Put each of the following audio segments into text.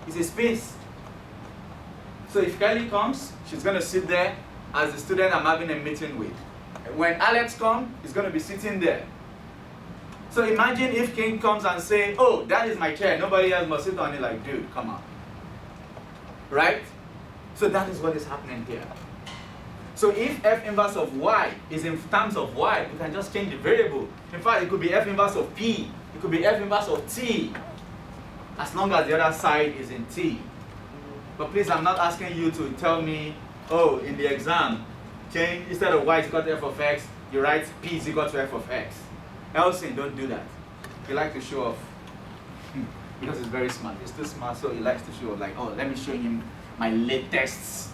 It's a space. So if Kelly comes, she's going to sit there as the student I'm having a meeting with. When Alex comes, he's going to be sitting there. So imagine if King comes and say, oh, that is my chair. Nobody else must sit on it. Like, dude, come on. Right? So that is what is happening here. So if f inverse of y is in terms of y, we can just change the variable. In fact, it could be f inverse of p. It could be f inverse of t. As long as the other side is in t. But please, I'm not asking you to tell me, oh, in the exam, change instead of y is equal to f of x, you write p is equal to f of x. Elsin, don't do that. He likes to show off. Because he's very smart. He's too smart, so he likes to show off. Like, oh, let me show him my latest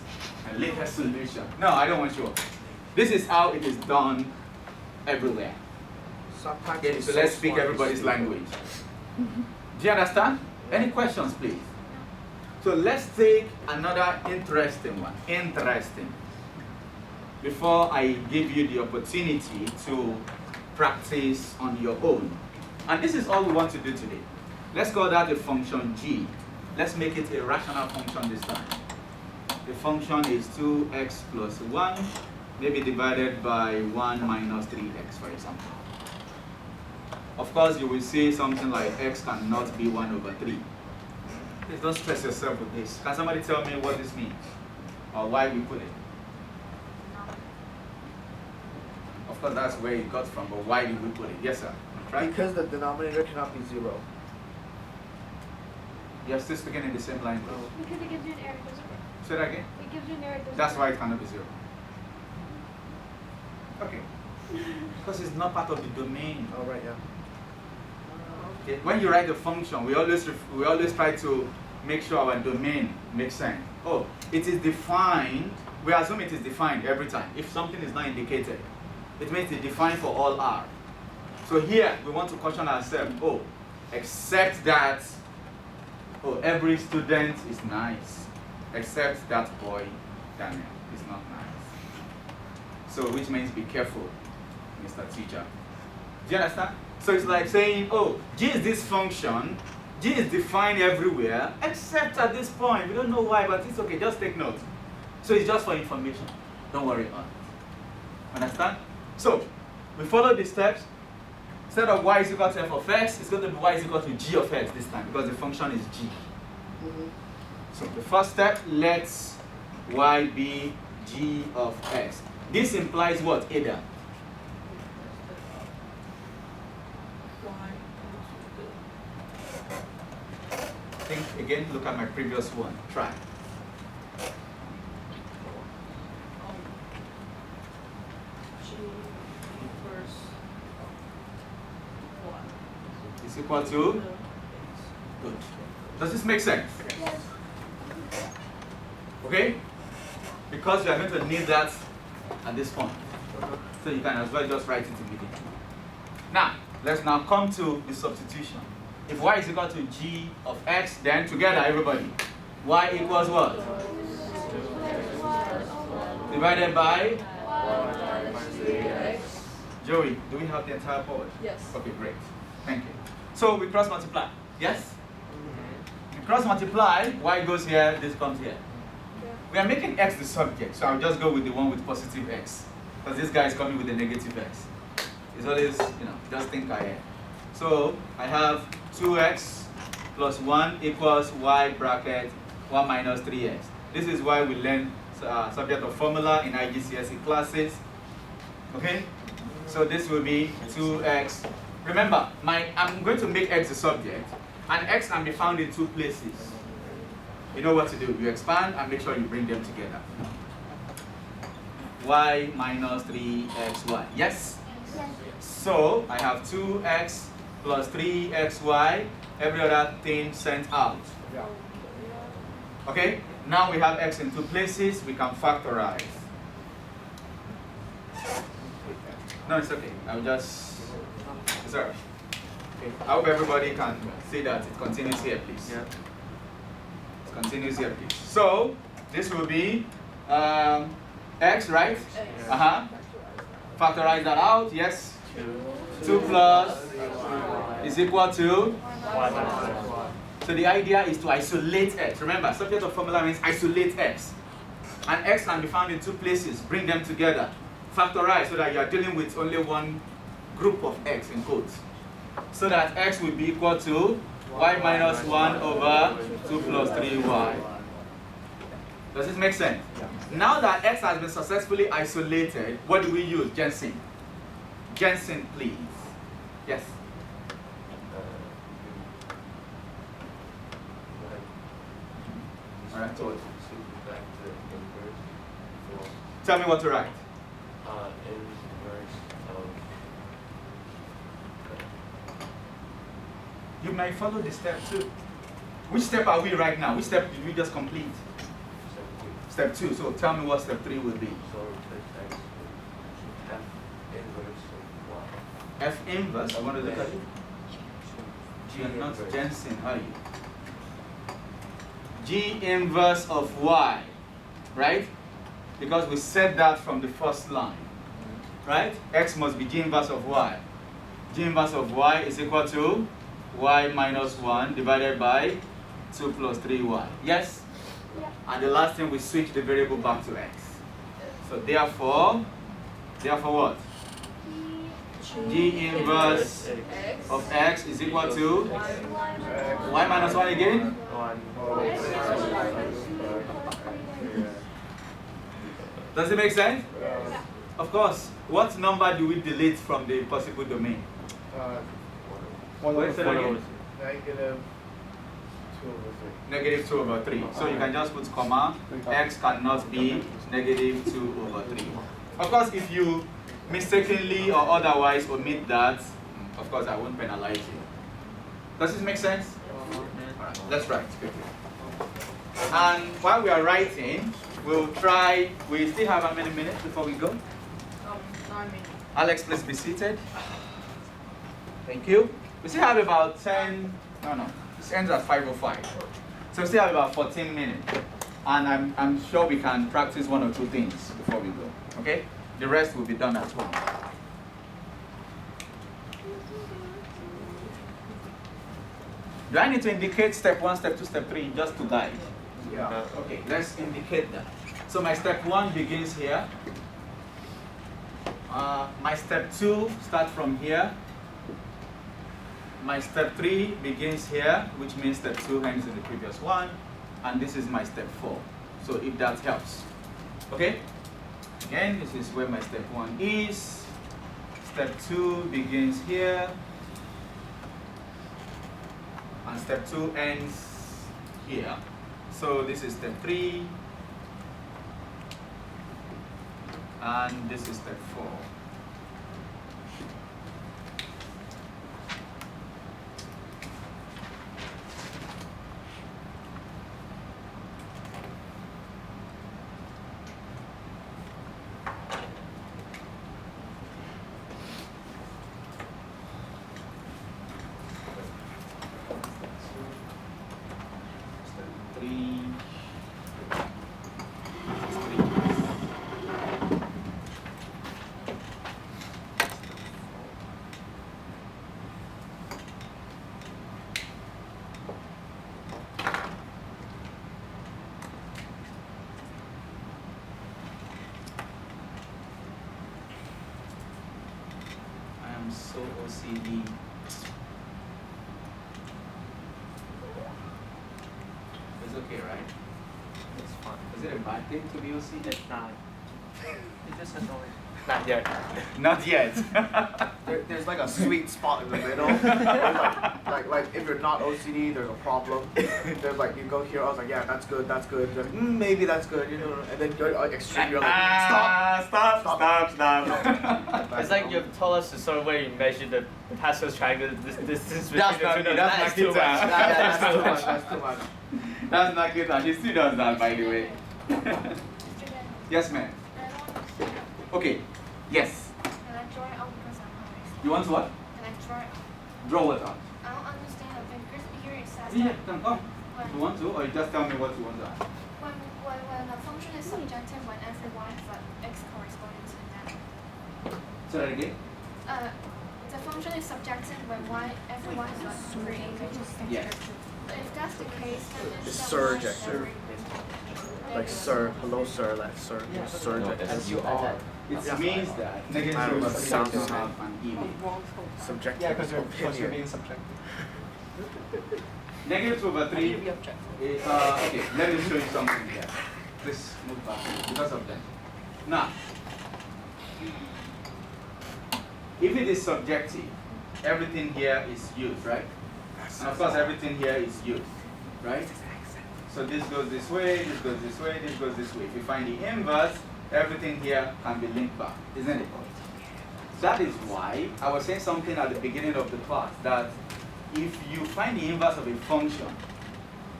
solution. No, I don't want to show off. This is how it is done everywhere. Okay, so let's speak everybody's language. Do you understand? Any questions, please? So let's take another interesting one. Interesting. Before I give you the opportunity to practice on your own. And this is all we want to do today. Let's call that a function g. Let's make it a rational function this time. The function is 2x plus 1, maybe divided by 1 minus 3x, for example. Of course, you will say something like x cannot be 1 over 3. Please don't stress yourself with this. Can somebody tell me what this means? Or why we put it? Of course, that's where it got from, but why did we put it? Yes, sir. Right? Because the denominator cannot be 0. You're still speaking in the same language. Because it gives you an error, doesn't it? Say that again? It gives you an error, doesn't That's it? why it cannot be 0. Okay. Because it's not part of the domain. Oh, right, yeah. Okay. When you write a function, we always try to make sure our domain makes sense. Oh, it is defined. We assume it is defined every time. If something is not indicated, it means it's defined for all R. So here, we want to caution ourselves, oh, except that, oh, every student is nice, except that boy, Daniel, is not nice. So, which means be careful, Mr. Teacher. Do you understand? So it's like saying, oh, G is this function, G is defined everywhere, except at this point. We don't know why, but it's okay, just take note. So it's just for information. Don't worry about it. Understand? So, we follow the steps. Instead of y is equal to f of x, it's going to be y is equal to g of x this time, because the function is g. So the first step, let y be g of x. This implies what, Ada? Think again, look at my previous one. Try. Is equal to? Good. Does this make sense? Yes. Okay? Because you are going to need that at this point. So you can as well just write it immediately. Now, let's now come to the substitution. If y is equal to g of x, then together everybody, y equals what? Divided by? Joey, do we have the entire power? Yes. Okay, great. Thank you. So we cross multiply. Yes? We cross multiply, y goes here, this comes here. We are making x the subject, so I'll just go with the one with positive x. Because this guy is coming with a negative x. It's always, just think ahead. So I have 2x plus 1 equals y bracket 1 minus 3x. This is why we learn subject of formula in IGCSE classes. Okay? So this will be 2x. Remember, I'm going to make x the subject, and x can be found in two places. You know what to do. You expand and make sure you bring them together. Y minus 3xy. Yes? So I have 2x plus 3xy, every other thing sent out. Okay? Now we have x in two places, we can factorize. No, it's okay. I'll just... Sorry. Okay. I hope everybody can see that it continues here, please. Yeah. It continues here, please. So, this will be x, right? Factorize that out, yes? 2 plus is equal to? So So the idea is to isolate x. Remember, subject of formula means isolate x. And x can be found in two places. Bring them together. Factorize so that you are dealing with only one group of x in quotes. So that x will be equal to y minus 1 over 2 plus 3y. Does this make sense? Now that x has been successfully isolated, what do we use? Jensen. Jensen, please. Yes. All right. So tell me what to write. You might follow the step 2. Which step are we right now? Which step did we just complete? Step 2. So tell me what step 3 will be. F inverse. I want to look at it. G, not Jensen, are you? G inverse of y, right? Because we said that from the first line, right? X must be G inverse of y. G inverse of y is equal to y minus 1 divided by 2 plus 3y. Yes? Yeah. And the last thing, we switch the variable back to x. So therefore what? G inverse of x is equal to y minus 1 again? Does it make sense? Yeah. Of course. What number do we delete from the possible domain? What is it again? Negative 2 over 3. Negative 2 over 3. So you can just put comma. X cannot be negative 2 over 3. Of course, if you mistakenly or otherwise omit that, of course, I won't penalize you. Does this make sense? Alright, let's write quickly. And while we are writing, we'll try. We still have how many minutes before we go? 9 minutes. Alex, please be seated. Thank you. We still have about 10. No. This ends at 5:05. So we still have about 14 minutes. And I'm sure we can practice 1 or 2 things before we go. Okay? The rest will be done at home. Do I need to indicate step 1, step 2, step 3 just to guide? Yeah. Okay, let's indicate that. So my step 1 begins here. My step 2 starts from here. My step 3 begins here, which means step 2 ends in the previous one. And this is my step 4. So if that helps. Okay? Again, this is where my step 1 is. Step 2 begins here. And step 2 ends here. So this is step 3. And this is step 4. So OCD. It's okay, right? It's fun. Is it a bad thing to be OCD? It's not. It's just annoying. Not yet. Not yet. There's like a sweet spot in the middle. like if you're not OCD, there's a problem. There's like you go here, I was like, yeah, that's good. You're like, maybe that's good, you know. And then you're extreme. You're like, stop. It's like you've told us a certain way you measure the Pascal's triangle. This is That's not good. That's too much. That's too much. That's too much. That's not good. He still does that, by the way. Yes, ma'am. Okay. Yes. Can I draw it out because I'm not understanding? You want to what? Can I draw it out? Draw what out? I don't understand the thing because here it says Yeah, that can come. You want to, or you just tell me what you want to add? when a function is subjective when every y has an x corresponding to that. Say that again. The function is subjective when every y has a 3 which is Yes. if that's the case, then It's it's surjective. Like sir, hello sir, like sir, surjective. S-U-R. It Yeah. means that negative I don't know, subjective sounds have an image. Subjective. Yeah, because you're opinion. being subjective. Negative 2 over 3. Be objective. Okay, let me show you something here. Please move back because of that. Now, if it is subjective, everything here is used, right? And of course, everything here is used, right? So this goes this way, this goes this way, this goes this way. If you find the inverse, everything here can be linked back, isn't it? That is why I was saying something at the beginning of the class, that if you find the inverse of a function,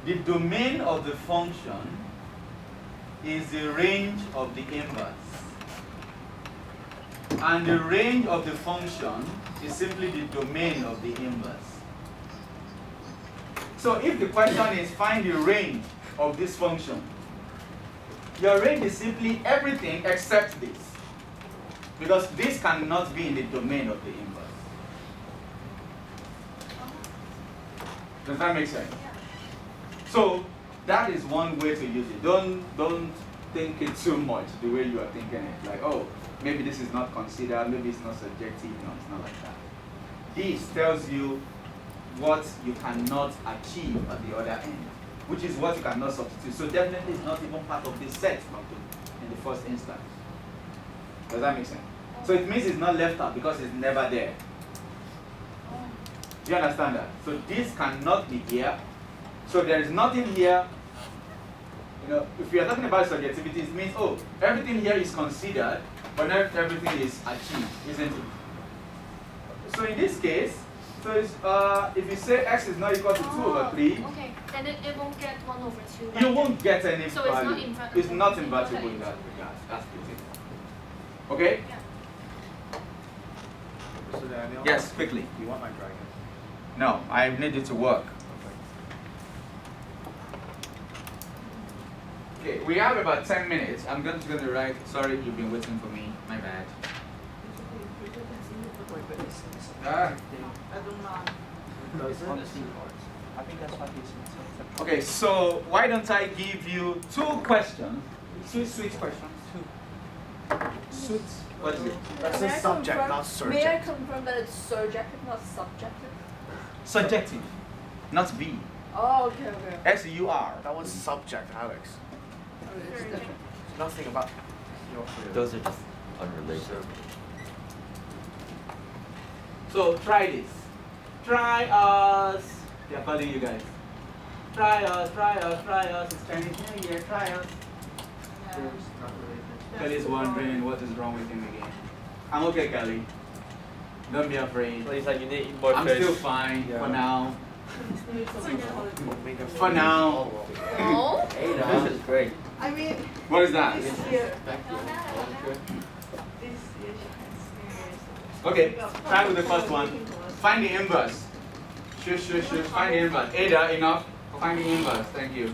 the domain of the function is the range of the inverse. And the range of the function is simply the domain of the inverse. So if the question is find the range of this function, your range is simply everything except this. Because this cannot be in the domain of the inverse. Does that make sense? So that is one way to use it. Don't think it too much the way you are thinking it. Like, oh, maybe this is not considered, maybe it's not subjective. No, it's not like that. This tells you what you cannot achieve at the other end, which is what you cannot substitute. So definitely it's not even part of this set in the first instance. Does that make sense? So it means it's not left out because it's never there. Do you understand that? So this cannot be here. So there is nothing here. You know, if we are talking about subjectivity, it means, oh, everything here is considered, but not everything is achieved, isn't it? So in this case, so it's, if you say x is not equal to 2 over 3, Okay, then it won't get 1 over 2. you won't get any So it's not value. invertible. It's not invertible in that regard. That's the thing. Okay? Mr. Daniel? Yes, quickly. You want my dragon? No, I need you to work. Okay, we have about 10 minutes. I'm just going to write, sorry, you've been waiting for me. My bad. Ah. I think that's what he's Okay, so why don't I give you 2 questions? Sweet questions. Sweet. What is it? That's May a I subject, confirm- not May I surjective. confirm that it's surjective, not subjective? Subjective, not B. Oh, okay, okay. S-U-R. That was subject, Alex. Okay, it's different. There's nothing about Those are just unrelated. So try this. Try us. They're calling you guys. Try us, try us, try us. It's Chinese New Year. Try us. Kelly's wondering what is wrong with him again. I'm okay, Kelly. Don't be afraid. So it's like you need more I'm fish. still fine for now. makeup. For now. No? This is great. I mean, What is that? this year. Okay, try with the first one. Find the inverse. Shush. Find the inverse. Ada, enough. Find the inverse. Thank you.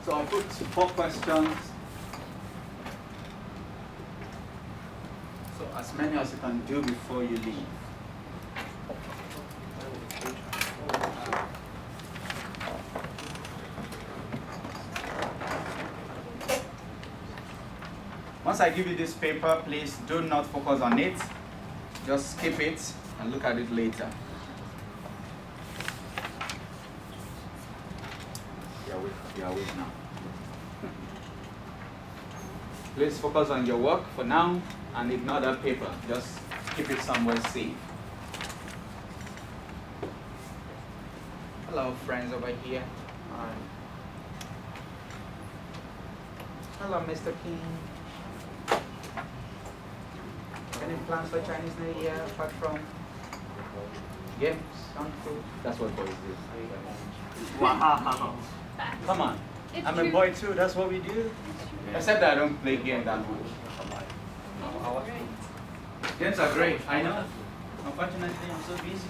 So I'll put 4 questions. So as many as you can do before you leave. Once once I give you this paper, please do not focus on it. Just skip it and look at it later. You are weak now. Please focus on your work for now and ignore that paper. Just keep it somewhere safe. Hello, friends over here. Hi. Hello, Mr. King. Any plans for Chinese New Year apart from games, junk food? That's what boys do. Wow. Come on. It's I'm true. a boy too, that's what we do. Except that I don't play games that much. Games are great, I know. Unfortunately, I'm so busy.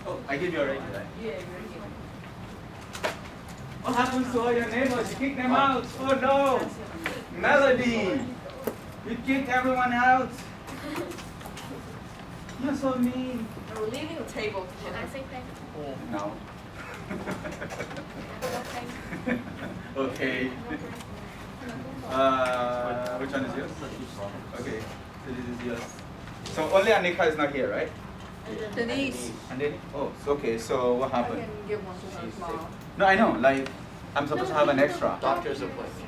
Oh, I gave you already, right? Yeah, very What happens to all your neighbors? You kick them out. Oh no! Melody! You kicked everyone out. You're so mean. We're leaving the table. Should I say thank you? No. Okay. Okay. Which one is yours? Okay. So this is yours. So only Anika is not here, right? Denise. And then, oh, so okay. So what I happened? can give one to her tomorrow. No, I know. Like, I'm supposed to have an extra. Doctor's appointment.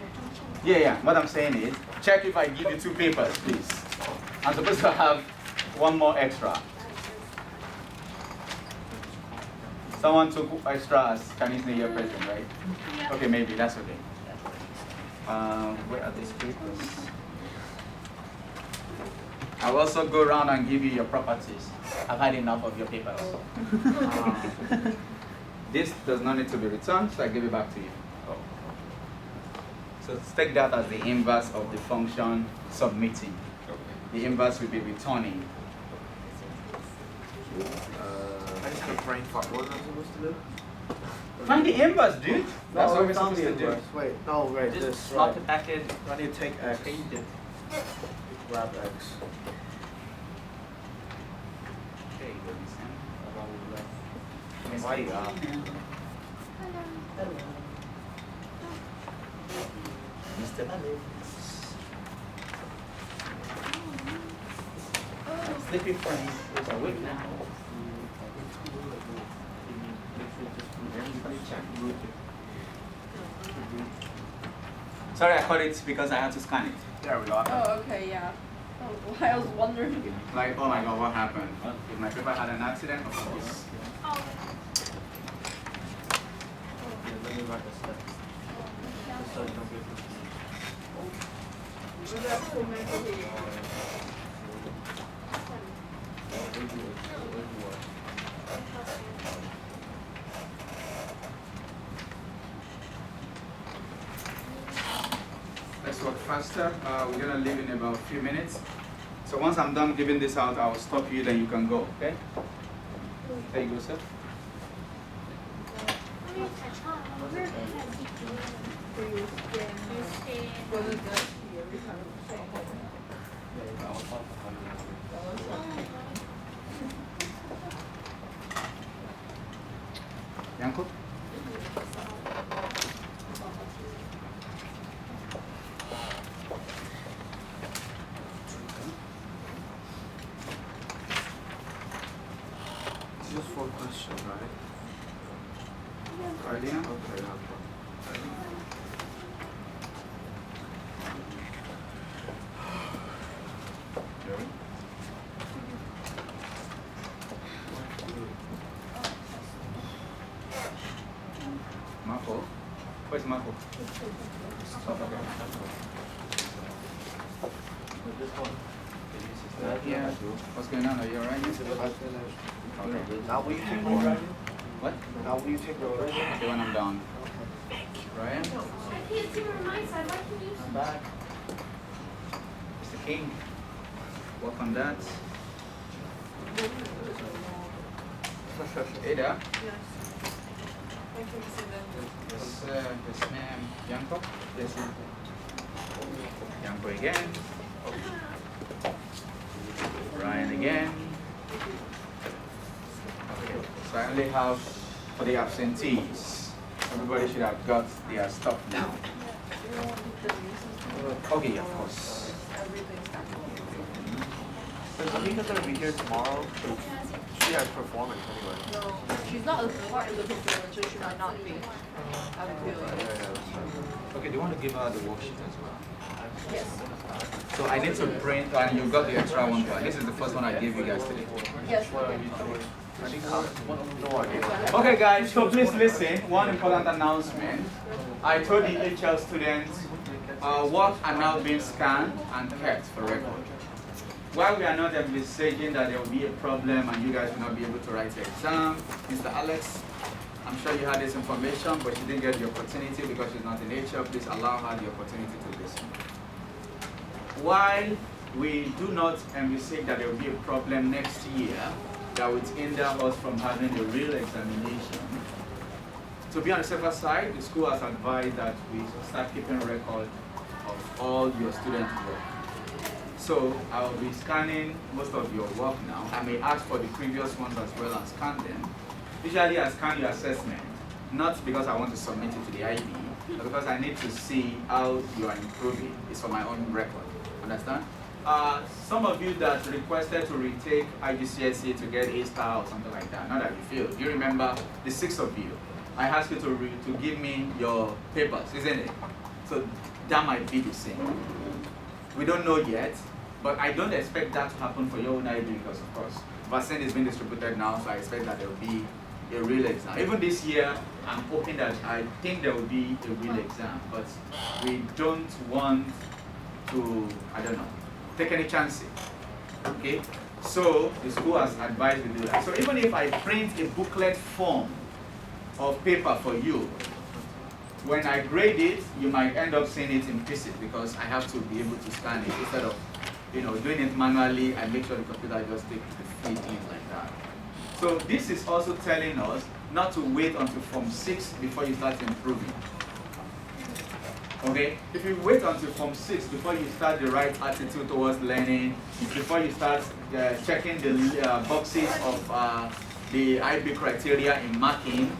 Yeah. What I'm saying is, check if I give you 2 papers, please. I'm supposed to have 1 more extra. Someone took extra as Chinese New Year present, right? Yeah. Okay, maybe that's okay. Where are these papers? I'll also go around and give you your properties. I've had enough of your papers. This does not need to be returned, so I give it back to you. So take that as the inverse of the function submitting. The inverse will be returning. I just had a brain fart. What was I supposed to do? Find the inverse, dude. That's what we're found supposed the to do. inverse. Wait, no, wait, Just this, slot right. it back in. I need to take X. Change it. Grab X. Okay, Why you got? Mr. Sleepy friend is awake now. Sorry, I caught it because I had to scan it. There we go. Oh, okay, yeah. Oh, I was wondering. Like, oh my god, what happened? If my paper had an accident, of course. Oh, Let me write the steps. Just so you don't get confused. Maybe I'm still meant to be. Let's work faster. We're gonna leave in about a few minutes. So once I'm done giving this out, I will stop you, then you can go, okay? There you go, sir. Was it good? Every time it's the same. Yanko? It's just 4 questions, right? Ready now? Okay, Marco? Where's Marco? With this one. Yeah. What's going on? Are you alright? I finished. Okay. Now will you take my writing? What? Now will you take my writing? Okay, when I'm done. Ryan? I can't see on my side. Why can you? I'm back. Mr. King. Work on that. Ada? Yes, sir. Yes, ma'am. Yanko? Yes, ma'am. Yanko again. Ryan again. Okay. So I only have for the absentees. Everybody should have got their stuff now. won't keep the new system. Okay, of course. Everything's Is Anika gonna be here tomorrow? She has performance anyway. No, she's not a part of the performance, so she might not be. I have a feeling. Okay, do you want to give her the worksheet as well? Yes. So I need to print, and you got the extra one. This is the first one I gave you guys today. Yes. No idea. Okay, guys, so please listen. One important announcement. I told the HL students work are now being scanned and kept for record. While we are not envisaging that there will be a problem and you guys will not be able to write the exam, Mr. Alex, I'm sure you had this information, but she didn't get the opportunity because she's not in HL. Please allow her the opportunity to listen. While we do not envisage that there will be a problem next year that would hinder us from having a real examination, to be on the safer side, the school has advised that we start keeping record of all your student work. So I will be scanning most of your work now. I may ask for the previous ones as well and scan them. Usually I scan your assessment, not because I want to submit it to the IB, but because I need to see how you are improving. It's for my own record. Understand? Some of you that requested to retake IGCSE to get A star or something like that, not that you failed. Do you remember the 6 of you? I asked you to give me your papers, isn't it? So that might be the same. We don't know yet, but I don't expect that to happen for your own IB because, of course, vaccine is being distributed now, so I expect that there will be a real exam. Even this year, I'm hoping that I think there will be a real exam, but we don't want to, I don't know, take any chances. Okay? So the school has advised me to do that. So even if I print a booklet form of paper for you, when I grade it, you might end up seeing it in pieces because I have to be able to scan it instead of, doing it manually. I make sure the computer just takes the feed in like that. So this is also telling us not to wait until Form 6 before you start improving. Okay? If you wait until Form 6 before you start the right attitude towards learning, before you start checking the boxes of the IB criteria in marking,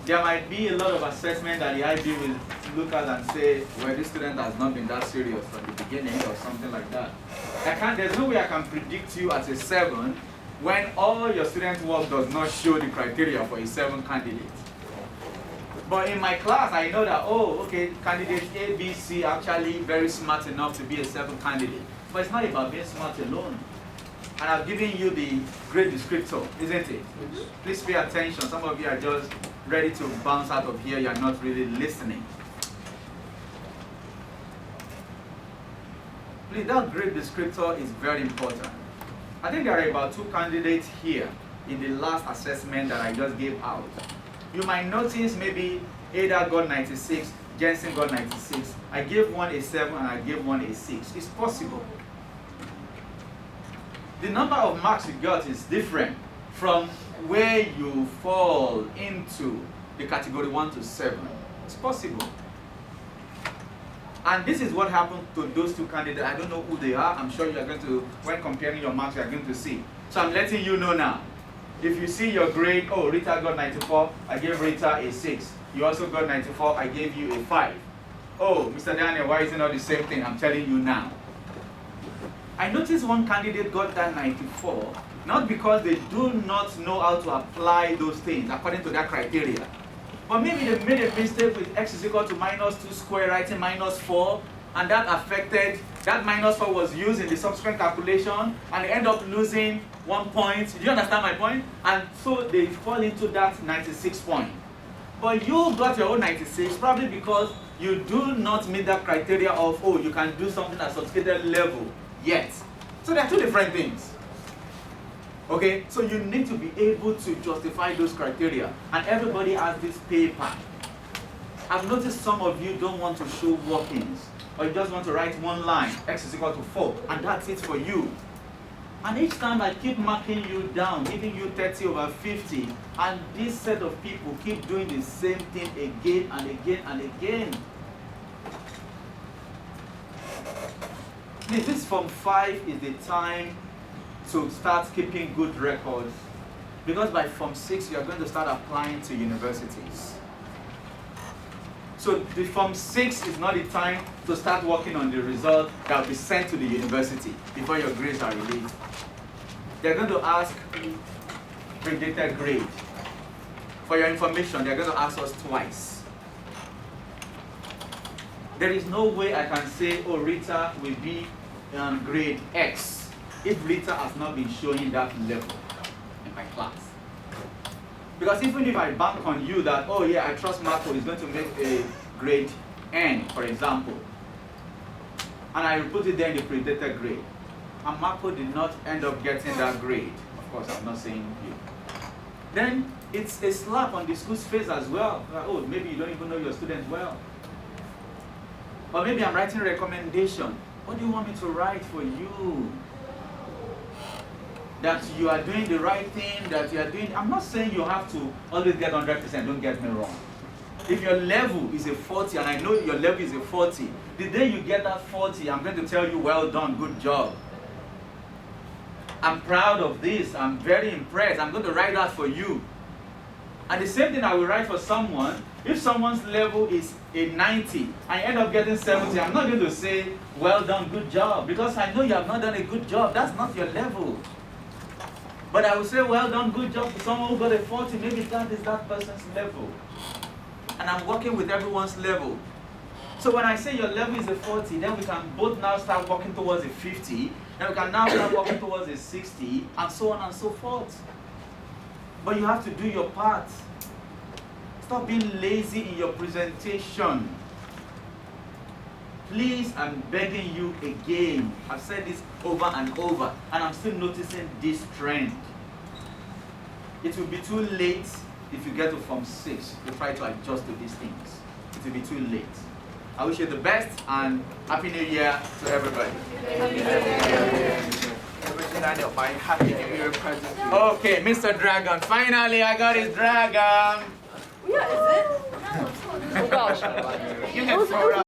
there might be a lot of assessment that the IB will look at and say, well, this student has not been that serious from the beginning or something like that. There's no way I can predict you as a 7 when all your student work does not show the criteria for a 7 candidate. But in my class, I know that, candidates A, B, C are actually very smart enough to be a 7 candidate. But it's not about being smart alone. And I've given you the grade descriptor, isn't it? Please pay attention. Some of you are just ready to bounce out of here. You're not really listening. Please, that grade descriptor is very important. I think there are about 2 candidates here in the last assessment that I just gave out. You might notice maybe Ada got 96, Jensen got 96. I gave one a 7 and I gave one a 6. It's possible. The number of marks you got is different from where you fall into the category 1 to 7. It's possible. And this is what happened to those 2 candidates. I don't know who they are. I'm sure you are going to, when comparing your marks, you are going to see. So I'm letting you know now. If you see your grade, Rita got 94, I gave Rita a 6. You also got 94, I gave you a 5. Oh, Mr. Daniel, why isn't it the same thing? I'm telling you now. I noticed one candidate got that 94, not because they do not know how to apply those things according to that criteria. But maybe they made a mistake with x is equal to minus 2 square, writing minus 4, and that affected, that minus 4 was used in the subsequent calculation, and they end up losing 1 point. Do you understand my point? And so they fall into that 96 point. But you got your own 96 probably because you do not meet that criteria of, you can do something at sophisticated level yet. So there are 2 different things. Okay, so you need to be able to justify those criteria. And everybody has this paper. I've noticed some of you don't want to show workings, or you just want to write 1 line, x is equal to 4, and that's it for you. And each time I keep marking you down, giving you 30 over 50, and this set of people keep doing the same thing again and again and again. Please, this Form 5 is the time to start keeping good records, because by Form 6 you are going to start applying to universities. So the Form 6 is not the time to start working on the result that will be sent to the university before your grades are released. They're going to ask predicted grade. For your information, they're going to ask us twice. There is no way I can say, oh, Rita will be grade X if Rita has not been showing that level in my class. Because even if I bank on you that, oh yeah, I trust Marco is going to make a grade N, for example, and I put it there in the predicted grade, and Marco did not end up getting that grade, of course I'm not saying you, then it's a slap on the school's face as well. Like, oh, maybe you don't even know your students well. Or maybe I'm writing a recommendation. What do you want me to write for you? That you are doing the right thing, that you are doing... I'm not saying you have to always get 100%, don't get me wrong. If your level is a 40, and I know your level is a 40, the day you get that 40, I'm going to tell you, well done, good job. I'm proud of this, I'm very impressed, I'm going to write that for you. And the same thing I will write for someone. If someone's level is a 90, I end up getting 70, I'm not going to say, well done, good job, because I know you have not done a good job. That's not your level. But I will say, well done, good job to someone who got a 40. Maybe that is that person's level. And I'm working with everyone's level. So when I say your level is a 40, then we can both now start working towards a 50. Then we can now start working towards a 60, and so on and so forth. But you have to do your part. Stop being lazy in your presentation. Please, I'm begging you again. I've said this over and over, and I'm still noticing this trend. It will be too late if you get to Form 6 to try to adjust to these things. It will be too late. I wish you the best, and Happy New Year to everybody. My Happy New Year present. Okay, Mr. Dragon. Finally, I got his dragon. Yeah, is it?那我错了。 Oh gosh. You can throw it out.